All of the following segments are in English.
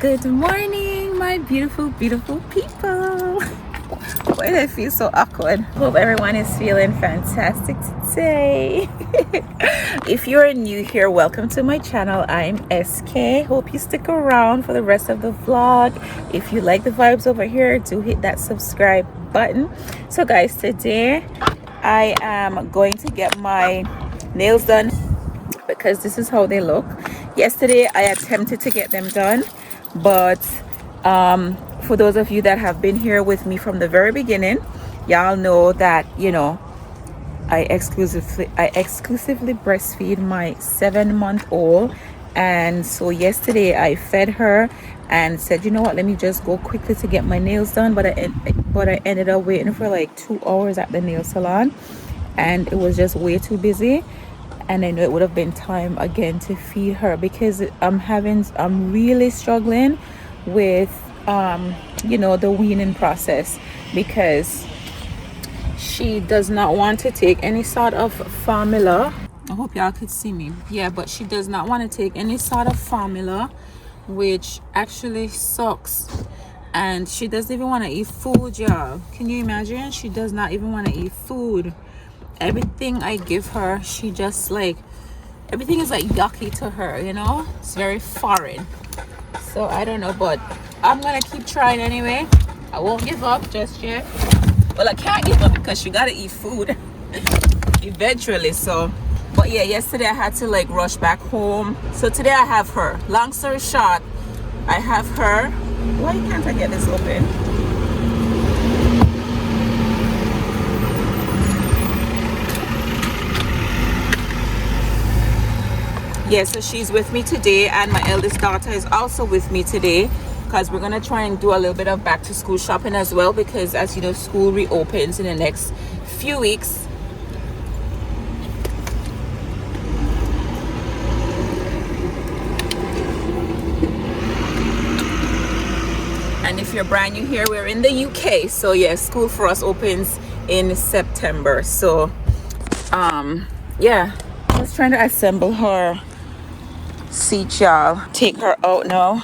Good morning, my beautiful, beautiful people. Why do I feel so awkward? Hope everyone is feeling fantastic today. If you're new here, welcome to my channel. I'm SK. Hope you stick around for the rest of the vlog. If you like the vibes over here, do hit that subscribe button. So guys, today I am going to get my nails done because this is how they look. Yesterday I attempted to get them done, but for those of you that have been here with me from the very beginning, y'all know that, you know, I exclusively breastfeed my 7-month-old. And so yesterday I fed her and said, you know what, let me just go quickly to get my nails done. But I ended up waiting for like 2 hours at the nail salon, and it was just way too busy. And I know it would have been time again to feed her because I'm really struggling with you know, the weaning process, because she does not want to take any sort of formula. I hope y'all could see me. Yeah, but she does not want to take any sort of formula, which actually sucks. And she doesn't even want to eat food, y'all. Can you imagine? She does not even want to eat food. Everything I give her, she just like, everything is like yucky to her, you know? It's very foreign. So I don't know, but I'm gonna keep trying anyway. I won't give up just yet. Well, I can't give up because she gotta eat food eventually. So, but yeah, yesterday I had to like rush back home. So today I have her. Long story short, I have her. Why can't I get this open? Yeah, so she's with me today, and my eldest daughter is also with me today, because we're gonna try and do a little bit of back to school shopping as well, because as you know, school reopens in the next few weeks. And if you're brand new here, we're in the UK, so yeah, school for us opens in September. So yeah, I was trying to assemble her seat, y'all. Take her out now.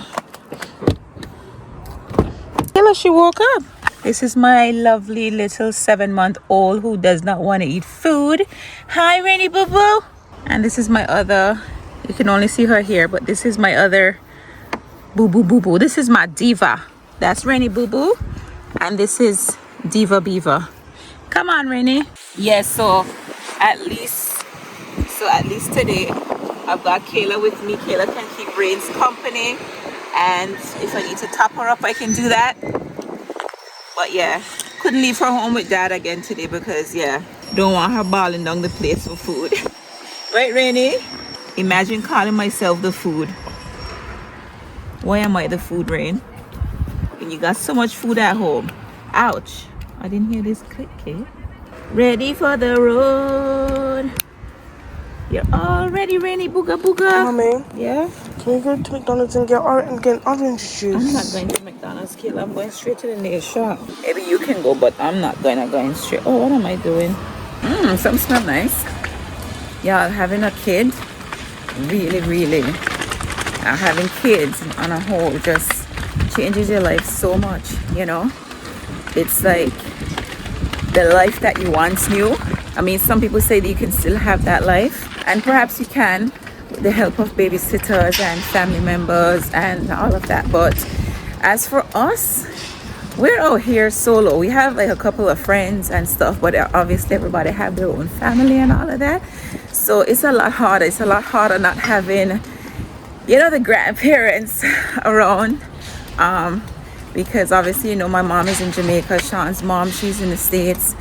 Hello, she woke up. This is my lovely little 7-month-old who does not want to eat food. Hi, Rainy Boo Boo. And this is my other, you can only see her here, but this is my other Boo Boo Boo Boo. This is my Diva. That's Rainy Boo Boo. And this is Diva Beaver. Come on, Rainy. Yes, so at least today I've got Kayla with me. Kayla can keep Rain's company, and if I need to top her up, I can do that. But yeah, couldn't leave her home with Dad again today because yeah, don't want her balling down the place for food. Right, Rainy? Imagine calling myself the food. Why am I the food, Rain? When you got so much food at home. Ouch. I didn't hear this click, okay? Ready for the road. You're all ready, Rainy Booga Booga. Mommy, yeah? can we go to McDonald's and get orange juice? I'm not going to McDonald's, Kayla. I'm going straight to the nail shop. Maybe you can go, but I'm not going straight. Oh, what am I doing? Something smells nice. Yeah, having a kid, really, having kids on a whole just changes your life so much, you know? It's like the life that you once knew. I mean, some people say that you can still have that life, and perhaps you can with the help of babysitters and family members and all of that. But as for us, we're out here solo. We have like a couple of friends and stuff, but obviously everybody have their own family and all of that. So it's a lot harder. It's a lot harder not having, you know, the grandparents around. Because obviously, you know, my mom is in Jamaica. Sean's mom, she's in the States.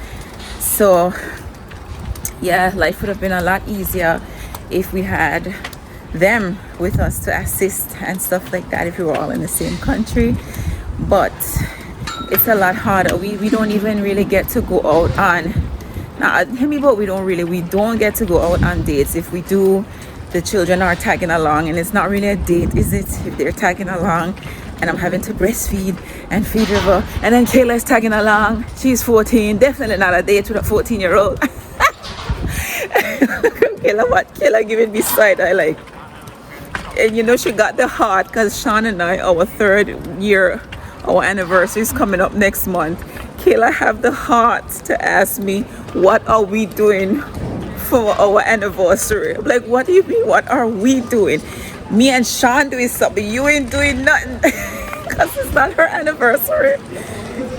So yeah, life would have been a lot easier if we had them with us to assist and stuff like that, if we were all in the same country. But it's a lot harder. We don't even really get to go out on, now hear me, but we don't get to go out on dates. If we do, the children are tagging along, and it's not really a date, is it, if they're tagging along and I'm having to breastfeed and feed River, and then Kayla is tagging along. She's 14. Definitely not a date with a 14-year-old. Kayla, what? Kayla giving me side eye like, And you know, she got the heart because Sean and I, our 3rd year, our anniversary is coming up next month. Kayla have the heart to ask me, what are we doing for our anniversary? I'm like, what do you mean, what are we doing? Me and Sean doing something, you ain't doing nothing. Because it's not her anniversary.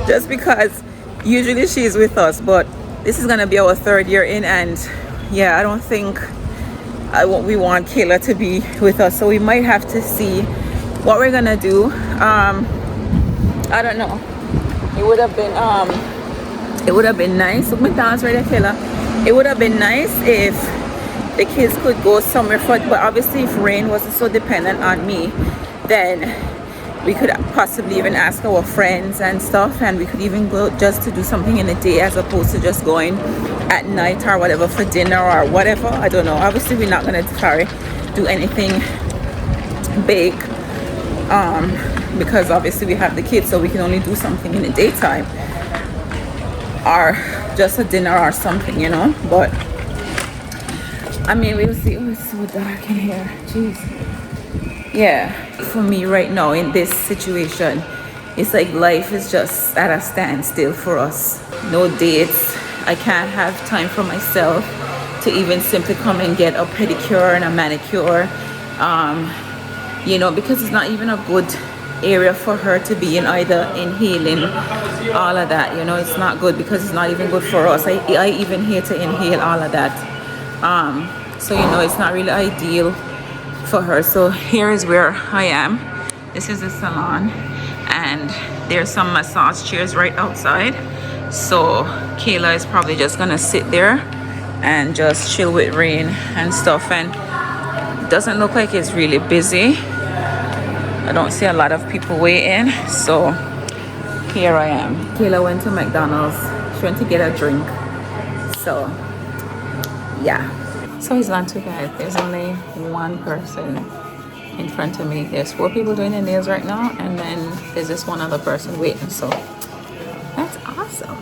Just because usually she's with us, but this is gonna be our 3rd year in, and yeah, I don't think we want Kayla to be with us, so we might have to see what we're gonna do. I don't know. It would have been nice. Look, McDonald's right there, Kayla. It would have been nice if the kids could go somewhere but obviously if Rain wasn't so dependent on me, then we could possibly even ask our friends and stuff, and we could even go just to do something in the day as opposed to just going at night or whatever for dinner or whatever. I don't know. Obviously we're not gonna do anything big because obviously we have the kids, so we can only do something in the daytime or just a dinner or something, you know. But I mean, we'll see. Oh, it's so dark in here. Jeez. Yeah, for me right now in this situation, it's like life is just at a standstill for us. No dates. I can't have time for myself to even simply come and get a pedicure and a manicure, you know, because it's not even a good area for her to be in, either inhaling all of that, you know. It's not good because it's not even good for us. I even hate to inhale all of that, so you know, it's not really ideal for her. So here is where I am. This is the salon, and there's some massage chairs right outside, so Kayla is probably just gonna sit there and just chill with Rain and stuff, and it doesn't look like it's really busy. I don't see a lot of people waiting, so here I am. Kayla went to McDonald's. She went to get a drink, so yeah. So it's not too bad. There's only one person in front of me. There's 4 people doing their nails right now, and then there's this one other person waiting, so that's awesome.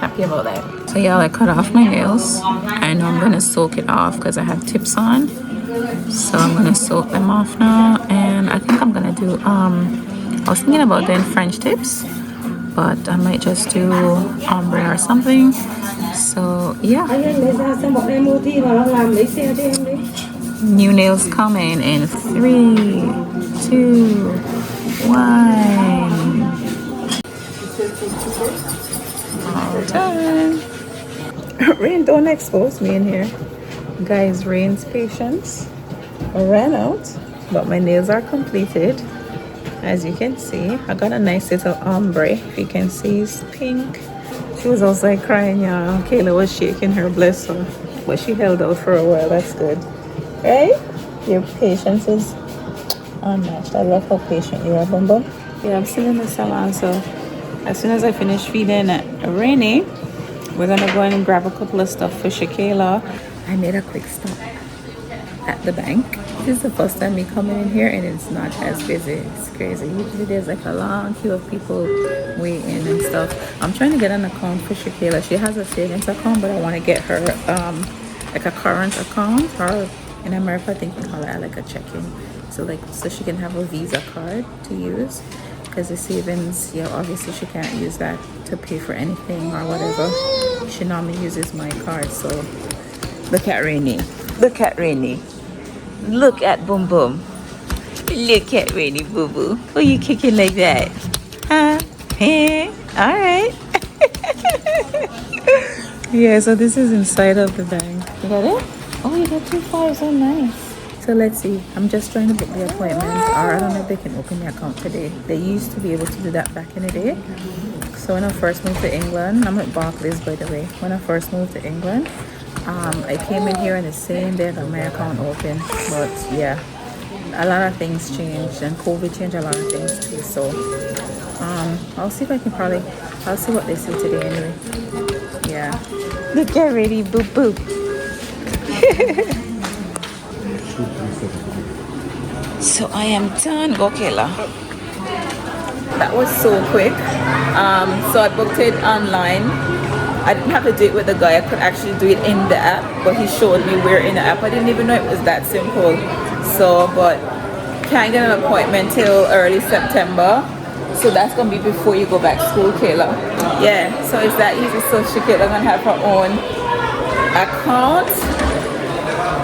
Happy about that. So y'all, I cut off my nails. I know I'm gonna soak it off because I have tips on, so I'm gonna soak them off now. And I think I'm gonna do I was thinking about doing French tips, but I might just do ombre or something. So yeah, new nails coming in 3, 2, 1. All done. Rain, don't expose me in here, guys. Rain's patience ran out, but my nails are completed. As you can see, I got a nice little ombre. If you can see, it's pink. She was also like crying, y'all. Kayla was shaking her, bless her, but she held out for a while. That's good, right? Your patience is unmatched. I love how patient you are, Bum Bum. Yeah, I'm still in the salon, so as soon as I finish feeding Rainy, we're gonna go in and grab a couple of stuff for ShéKayla. I made a quick stop at the bank. This is the first time me coming in here, and it's not as busy. It's crazy. Usually there's like a long queue of people waiting and stuff. I'm trying to get an account for ShéKayla. She has a savings account, but I want to get her like a current account, or in America I think we call it like a checking. So she can have a Visa card to use, because the savings, yeah, obviously she can't use that to pay for anything or whatever. She normally uses my card. So look at Rainy. Look at Rainy. Look at Boom Boom. Look at Rainy Boo Boo. Why are you kicking like that? Huh? Hey. All right. Yeah, so this is inside of the bank. You got it? Oh, you got 2 files. So nice. So let's see. I'm just trying to book the appointment, or I don't know if they can open the account today. They used to be able to do that back in the day. So when I first moved to England, I'm at Barclays, by the way. When I first moved to England, I came in here and the same day I got my account open. But yeah, a lot of things changed, and COVID changed a lot of things too. So I'll see if I can I'll see what they say today anyway. Yeah. Look, get ready, boop boop. So I am done. Go, Kayla. That was so quick. So I booked it online. I didn't have to do it with the guy. I could actually do it in the app, but he showed me where in the app. I didn't even know it was that simple. So, but can't get an appointment till early September. So that's gonna be before you go back to school, Kayla. Yeah, so it's that easy. So ShéKayla gonna have her own account.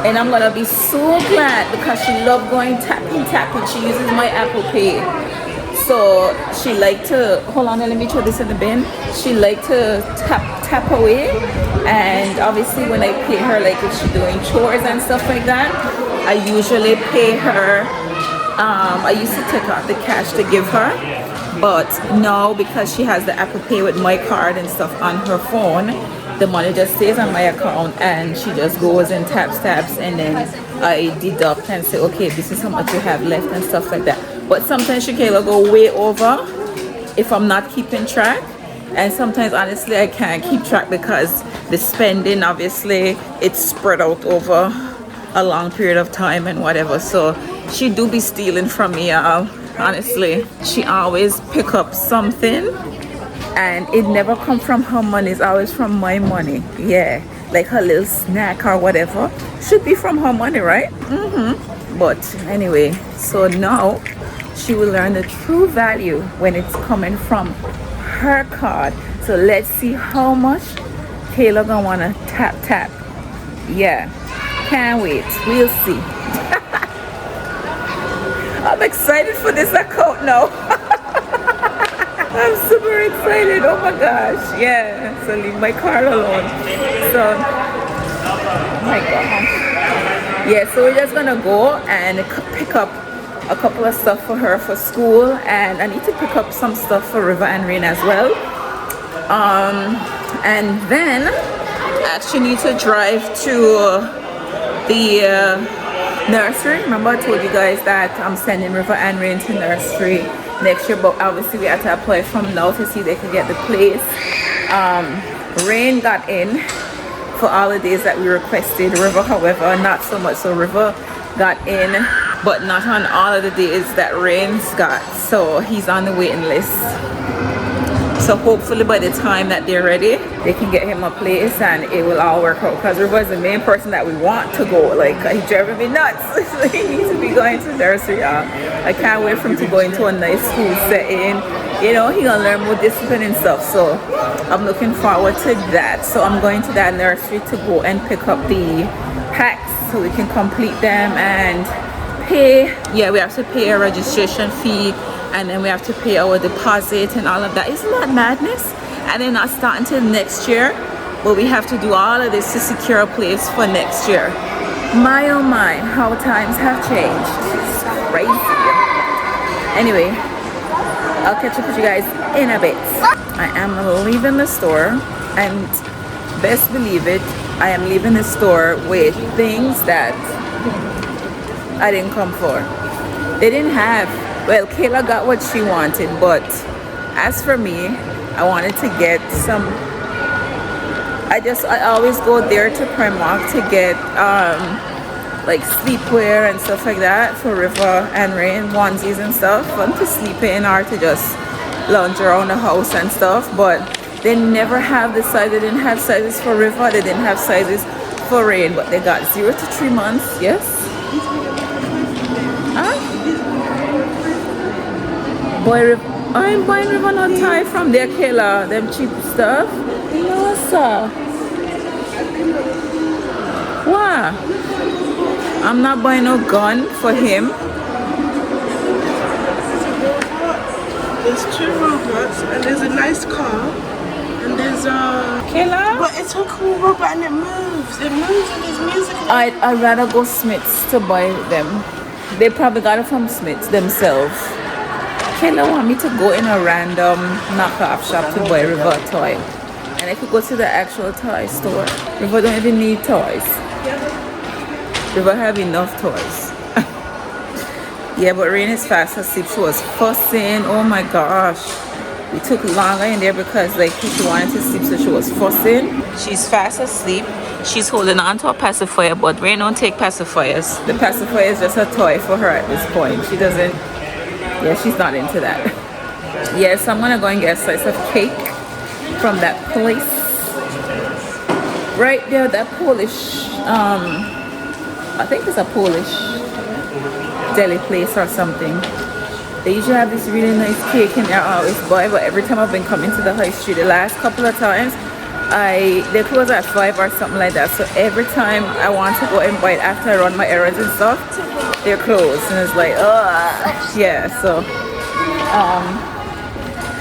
And I'm gonna be so glad because she loved going tapping. She uses my Apple Pay. So she liked to, hold on, let me throw this in the bin. She liked to tap away. And obviously when I pay her, like if she's doing chores and stuff like that, I usually pay her. I used to take out the cash to give her. But now because she has the Apple Pay with my card and stuff on her phone, the money just stays on my account and she just goes and taps and then I deduct and say, okay, this is how much you have left and stuff like that. But sometimes ShéKayla go way over if I'm not keeping track, and sometimes honestly I can't keep track because the spending, obviously it's spread out over a long period of time and whatever. So she do be stealing from me, y'all. Honestly, she always pick up something and it never come from her money, it's always from my money. Yeah, like her little snack or whatever should be from her money, right? But anyway, so now she will learn the true value when it's coming from her card. So let's see how much Kayla gonna wanna tap. Yeah, can't wait, we'll see. I'm excited for this account now. I'm super excited. Oh my gosh. Yeah. So leave my car alone. So, oh my gosh. Yeah, so we're just gonna go and pick up a couple of stuff for her for school, and I need to pick up some stuff for River and Rain as well. And then I actually need to drive to the nursery. Remember I told you guys that I'm sending River and Rain to nursery next year, but obviously we had to apply from now to see if they could get the place. Rain got in for all the days that we requested. River, however, not so much. So River got in, but not on all of the days that Rain's got. So he's on the waiting list. So hopefully by the time that they're ready, they can get him a place and it will all work out. Because River is the main person that we want to go. Like, he's driving me nuts. So he needs to be going to nursery, y'all. I can't wait for him to go into a nice school setting. You know, he's gonna learn more discipline and stuff. So I'm looking forward to that. So I'm going to that nursery to go and pick up the packs so we can complete them and pay. Yeah, we have to pay a registration fee, and then we have to pay our deposit and all of that. Isn't that madness? And then not starting until next year, but we have to do all of this to secure a place for next year. My oh my, how times have changed. It's crazy. Anyway, I'll catch up with you guys in a bit. I am leaving the store, and best believe it, I am leaving the store with things that I didn't come for. They didn't have, well, Kayla got what she wanted, but as for me, I wanted to get some, I always go there to Primark to get like sleepwear and stuff like that for River and Rain, onesies and stuff, fun to sleep in or to just lounge around the house and stuff. But they never have the size. They didn't have sizes for River, they didn't have sizes for Rain, but they got 0 to 3 months. Yes. Boy, I'm buying River not tie from there, Kayla. Them cheap stuff. No, sir. Wow. I'm not buying no gun for him. There's 2 robots and there's a nice car and there's a... Kayla? But it's a cool robot and it moves. It moves and there's music. I'd rather go Smith's to buy them. They probably got it from Smith's themselves. Kayla want me to go in a random knockoff shop to buy River a toy. And I could go to the actual toy store. River don't even need toys. River have enough toys. Yeah, but Rain is fast asleep. She was fussing. Oh my gosh. We took longer in there because like she wanted to sleep, so she was fussing. She's fast asleep. She's holding on to a pacifier, but Rain don't take pacifiers. The pacifier is just a toy for her at this point. She doesn't, yeah, she's not into that. Yes, I'm gonna go and get a slice of cake from that place. Right there, that Polish, I think it's a Polish deli place or something. They usually have this really nice cake in there. I always buy, but every time I've been coming to the high street, the last couple of times, they close at 5 or something like that. So every time I want to go and buy it after I run my errands and stuff, they're closed, and it's like, ugh. Yeah. So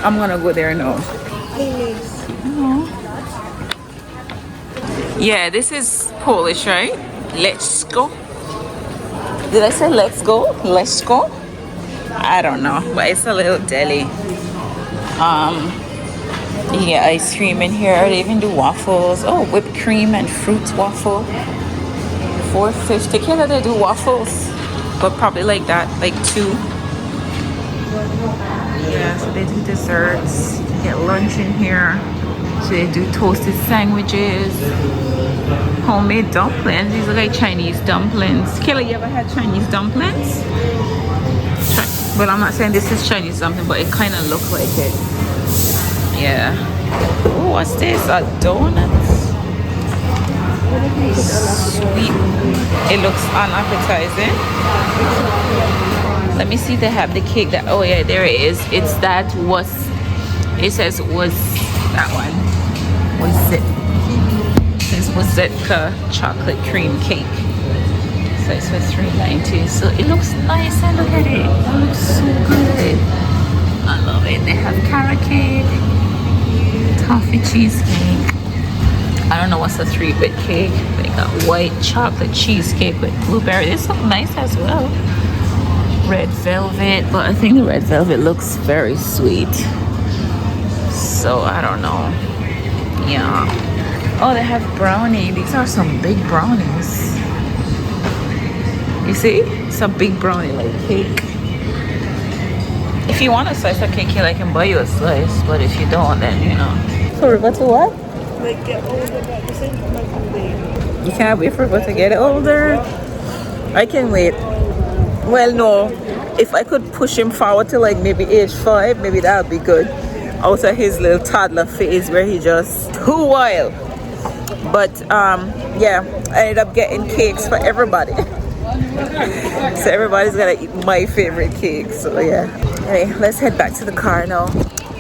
I'm gonna go there now. Yeah, this is Polish, right? Let's go. Did I say let's go? Let's go? I don't know, but it's a little deli. Yeah, ice cream in here. They even do waffles. Oh, whipped cream and fruit waffle. $4.50. Canada they do waffles, but probably like that, like 2. Yeah, so they do desserts. You get lunch in here. So they do toasted sandwiches, homemade dumplings. These are like Chinese dumplings. Kayla, you ever had Chinese dumplings? Well, I'm not saying this is Chinese dumpling, but it kind of looks like it. Yeah. Oh, what's this? A donut? Sweet. It looks unappetizing. Let me see if they have the cake that, oh yeah, there it is. It's that was, it says was that one. Was it? It says was it chocolate cream cake. So it's for $3.90. So it looks nice, and look at it. That looks so good. I love it. They have carrot cake, toffee cheesecake. I don't know what's a 3-bit cake. They got white chocolate cheesecake with blueberry. This looks nice as well. Red velvet, but I think the red velvet looks very sweet. So I don't know. Yeah. Oh, they have brownie. These are some big brownies. You see? It's a big brownie like cake. If you want a slice of cake, I can buy you a slice. But if you don't, then you know. So River to what? Like get older at the same time like I'm You can't wait for River to get older? I can wait. Well, no. If I could push him forward to like maybe age 5, maybe that would be good. Out of his little toddler phase where he just too wild. But yeah, I ended up getting cakes for everybody. So everybody's gonna eat my favorite cake. So yeah. Anyway, let's head back to the car now.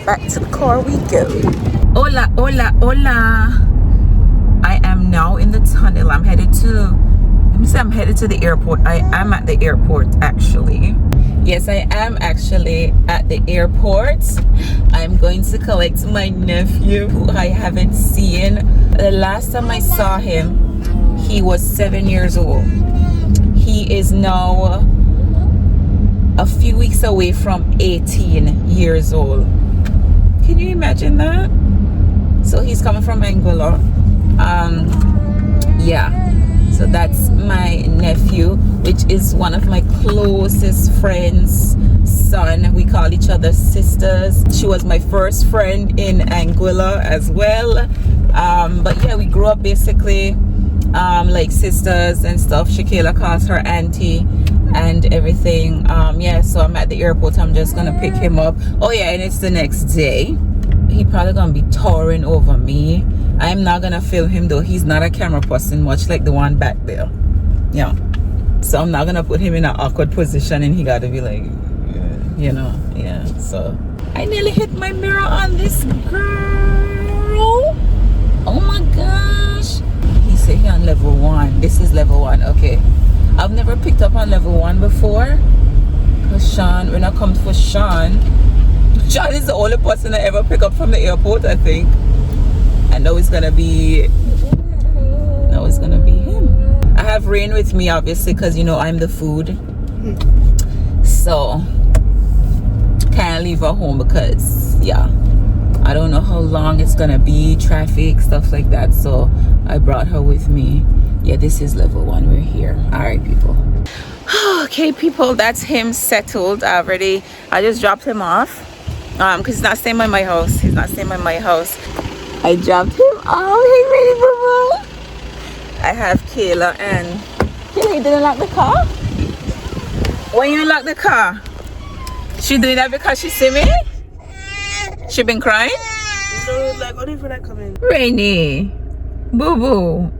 Back to the car we go. Hola, hola, hola. I am now in the tunnel. I'm headed to, let me say I'm headed to the airport. I am at the airport actually. Yes, I am actually at the airport. I'm going to collect my nephew who I haven't seen. The last time I saw him, he was 7 years old. He is now a few weeks away from 18 years old. Can you imagine that? So he's coming from Anguilla. Yeah. So that's my nephew, which is one of my closest friends' son. We call each other sisters. She was my first friend in Anguilla as well. But yeah, we grew up basically like sisters and stuff. ShéKayla calls her auntie and everything. Yeah, so I'm at the airport. I'm just gonna pick him up. Oh yeah, and it's the next day. He probably gonna be towering over me. I'm not gonna film him though. He's not a camera person, much like the one back there. Yeah. So I'm not gonna put him in an awkward position and he gotta be like, you know, yeah. So I nearly hit my mirror on this girl. Oh my gosh. He said he on level 1. This is level 1. Okay. I've never picked up on level 1 before. Cause Sean, when I come for Sean is the only person I ever pick up from the airport, I think. I know it's gonna be him. I have Rain with me obviously because you know I'm the food. So can't leave her home because yeah, I don't know how long it's gonna be, traffic, stuff like that. So I brought her with me. Yeah, this is level 1. We're here. All right, people. Okay, people, that's him settled already. I just dropped him off because he's not staying by my house. I dropped him off. Hey, ready, boo-boo? I have Kayla and Kayla, you didn't lock the car? Why you lock the car? She doing that because she see me? She been crying? So like what if I come in? Rainy, boo-boo.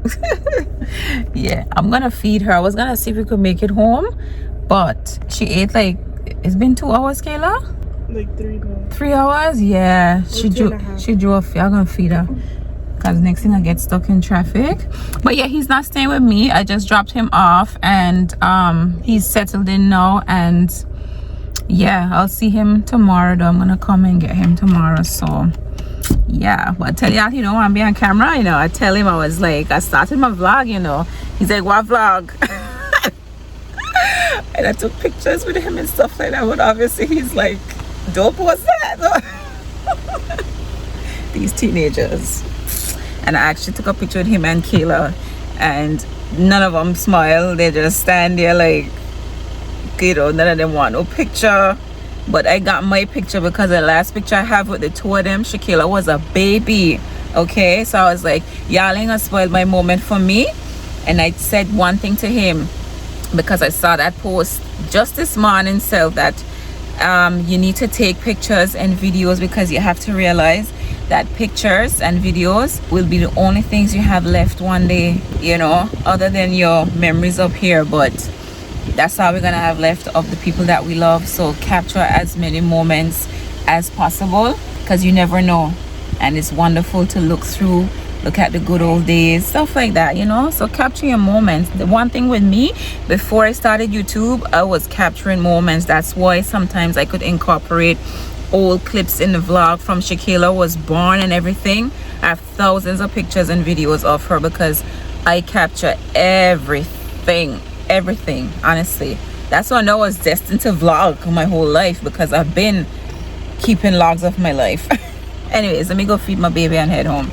Yeah, I'm gonna feed her. I was gonna see if we could make it home, but she ate like, it's been 2 hours, Kayla? Like 3 now. 3 hours? Yeah. She 2.5. she drove. I'm gonna feed her. Because next thing I get stuck in traffic. But yeah, he's not staying with me. I just dropped him off and he's settled in now, and yeah, I'll see him tomorrow though. I'm gonna come and get him tomorrow. So yeah, but I tell y'all, he don't want to be on camera, you know. I tell him, I was like, I started my vlog, you know. He's like, what vlog? And I took pictures with him and stuff like that, but obviously he's like, dope, what's that? These teenagers. And I actually took a picture with him and Kayla, and none of them smile. They just stand there like, you know, none of them want no picture. But I got my picture because the last picture I have with the 2 of them, ShéKayla was a baby. Okay, so I was like, y'all ain't gonna spoil my moment for me. And I said one thing to him, because I saw that post just this morning, so that you need to take pictures and videos, because you have to realize that pictures and videos will be the only things you have left one day, you know, other than your memories up here. But that's all we're gonna have left of the people that we love. So capture as many moments as possible, because you never know, and it's wonderful to look through, look at the good old days, stuff like that, you know. So capture your moments. The one thing with me, before I started YouTube, I was capturing moments. That's why sometimes I could incorporate old clips in the vlog from ShéKayla was born and everything. I have thousands of pictures and videos of her, because I capture everything, honestly. That's why I know I was destined to vlog my whole life, because I've been keeping logs of my life. Anyways, let me go feed my baby and head home.